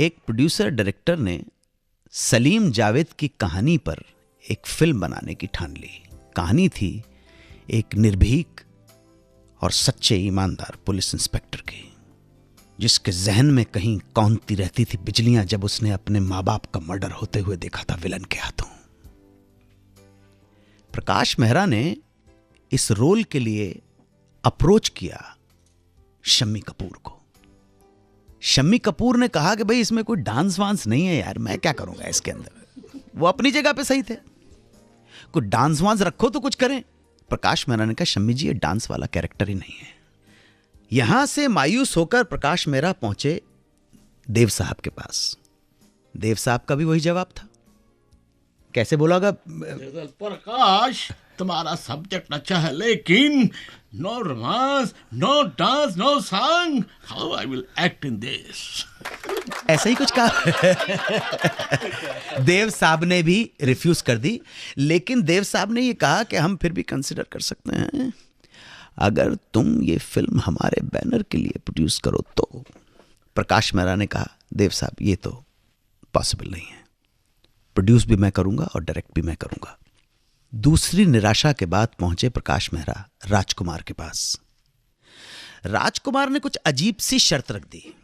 एक producer director ने सलीम जावेद की कहानी पर एक फिल्म बनाने की ठान ली। कहानी थी एक निर्भीक और सच्चे ईमानदार पुलिस इंस्पेक्टर की, जिसके जहन में कहीं कौंधती रहती थी बिजलियां जब उसने अपने माँ बाप का मर्डर होते हुए देखा था विलन के हाथों। प्रकाश मेहरा ने इस रोल के लिए अप्रोच किया शम्मी कपूर को। शम्मी कपूर ने कहा कि भाई इसमें कोई डांस वांस नहीं है यार, मैं क्या करूंगा इसके अंदर। वो अपनी जगह पे सही थे, कुछ डांस वांस रखो तो कुछ करें। प्रकाश मेहरा ने कहा शम्मी जी ये डांस वाला कैरेक्टर ही नहीं है। यहां से मायूस होकर प्रकाश मेहरा पहुंचे देव साहब के पास। देव साहब का भी वही जवाब था। कैसे बोलागा प्रकाश, तुम्हारा सब्जेक्ट अच्छा है लेकिन no romance, no dance, no song, how I will act in this. ऐसा ही कुछ कहा। देव साहब ने भी रिफ्यूज कर दी, लेकिन देव साहब ने ये कहा कि हम फिर भी कंसिडर कर सकते हैं अगर तुम ये फिल्म हमारे बैनर के लिए प्रोड्यूस करो तो। प्रकाश मेहरा ने कहा देव साहब ये तो पॉसिबल नहीं है, प्रोड्यूस भी मैं करूंगा और डायरेक्ट भी मैं करूंगा। दूसरी निराशा के बाद पहुंचे प्रकाश मेहरा राजकुमार के पास। राजकुमार ने कुछ अजीब सी शर्त रख दी।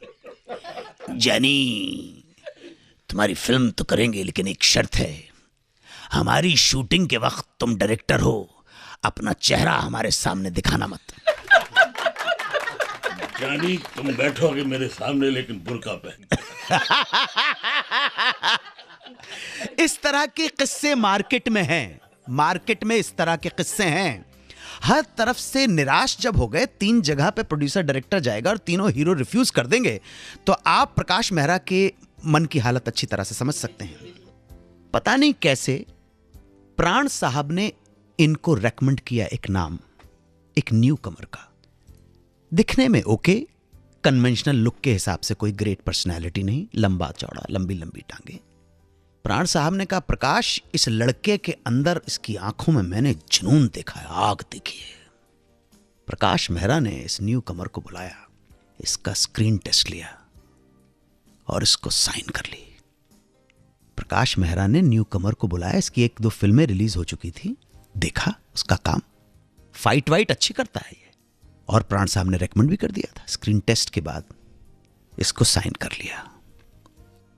जानी तुम्हारी फिल्म तो करेंगे लेकिन एक शर्त है, हमारी शूटिंग के वक्त तुम डायरेक्टर हो, अपना चेहरा हमारे सामने दिखाना मत। जानी तुम बैठोगे मेरे सामने लेकिन बुर्का पहन। इस तरह के किस्से मार्केट में हैं, मार्केट में इस तरह के किस्से हैं। हर तरफ से निराश जब हो गए, 3 जगह पे प्रोड्यूसर डायरेक्टर जाएगा और तीनों हीरो रिफ्यूज कर देंगे, तो आप प्रकाश मेहरा के मन की हालत अच्छी तरह से समझ सकते हैं। पता नहीं कैसे प्राण साहब ने इनको रेकमेंड किया एक नाम, एक न्यू कमर का, दिखने में ओके, कन्वेंशनल लुक के हिसाब से कोई ग्रेट पर्सनैलिटी नहीं, लंबा चौड़ा, लंबी लंबी टांगे। प्राण साहब ने कहा प्रकाश इस लड़के के अंदर, इसकी आंखों में मैंने जुनून देखा है, आग देखी है। प्रकाश मेहरा ने इस न्यू कमर को बुलाया, इसका स्क्रीन टेस्ट लिया और इसको साइन कर ली। प्रकाश मेहरा ने न्यू कमर को बुलाया, इसकी 1-2 फिल्में रिलीज हो चुकी थी, देखा उसका काम, फाइट वाइट अच्छी करता है ये, और प्राण साहब ने रेकमेंड भी कर दिया था। स्क्रीन टेस्ट के बाद इसको साइन कर लिया।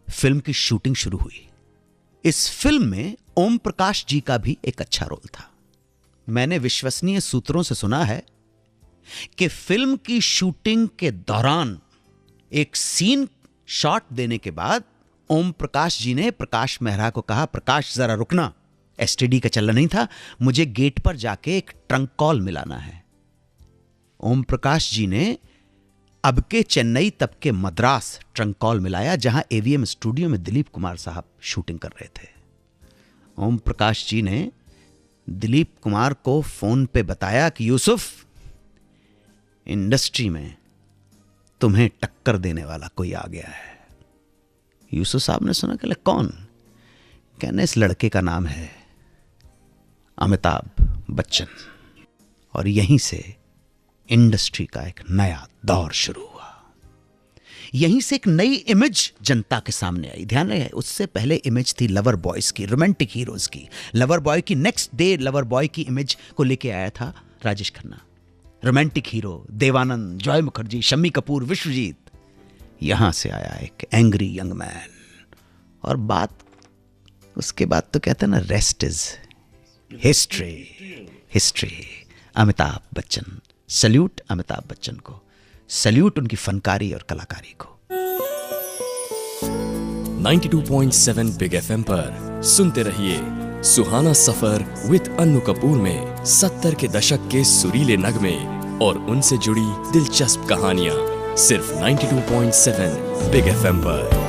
फिल्म की शूटिंग शुरू हुई। इस फिल्म में ओम प्रकाश जी का भी एक अच्छा रोल था। मैंने विश्वसनीय सूत्रों से सुना है कि फिल्म की शूटिंग के दौरान एक सीन शॉट देने के बाद ओम प्रकाश जी ने प्रकाश मेहरा को कहा प्रकाश जरा रुकना, एसटीडी का चलना नहीं था, मुझे गेट पर जाके एक ट्रंक कॉल मिलाना है। ओम प्रकाश जी ने अब के चेन्नई तब के मद्रास ट्रंक कॉल मिलाया, जहां एवीएम स्टूडियो में दिलीप कुमार साहब शूटिंग कर रहे थे। ओम प्रकाश जी ने दिलीप कुमार को फोन पे बताया कि यूसुफ, इंडस्ट्री में तुम्हें टक्कर देने वाला कोई आ गया है। यूसुफ साहब ने सुना कि कौन? कहने इस लड़के का नाम है अमिताभ बच्चन। और यहीं से इंडस्ट्री का एक नया दौर शुरू हुआ। यहीं से एक नई इमेज जनता के सामने आई। ध्यान रहे, उससे पहले इमेज थी लवर बॉयज की, रोमांटिक हीरोज की। लवर बॉय की नेक्स्ट डे लवर बॉय की इमेज को लेके आया था राजेश खन्ना। Romantic hero Dev Anand, Joy Mukherjee, Shammi Kapoor, Vishwajeet. यहां से आया एक एंग्री यंग मैन। और बात उसके बाद तो कहते हैं ना, rest is history. History. Amitabh Bachchan, salute Amitabh Bachchan को, सल्यूट उनकी फनकारी और कलाकारी को। 92.7 बिग एफएम पर सुनते रहिए सुहाना सफर विद अन्नू कपूर में 70 के दशक के सुरीले नगमे और उनसे जुड़ी दिलचस्प कहानियां, सिर्फ 92.7 बिग एफएम पर।